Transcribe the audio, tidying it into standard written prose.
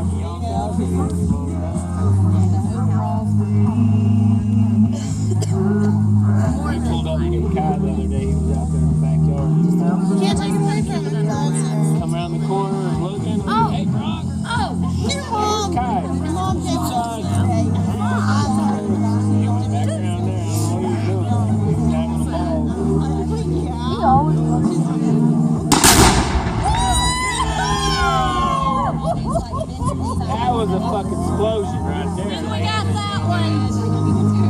We pulled up to get Kai the other day. He was out there in the back.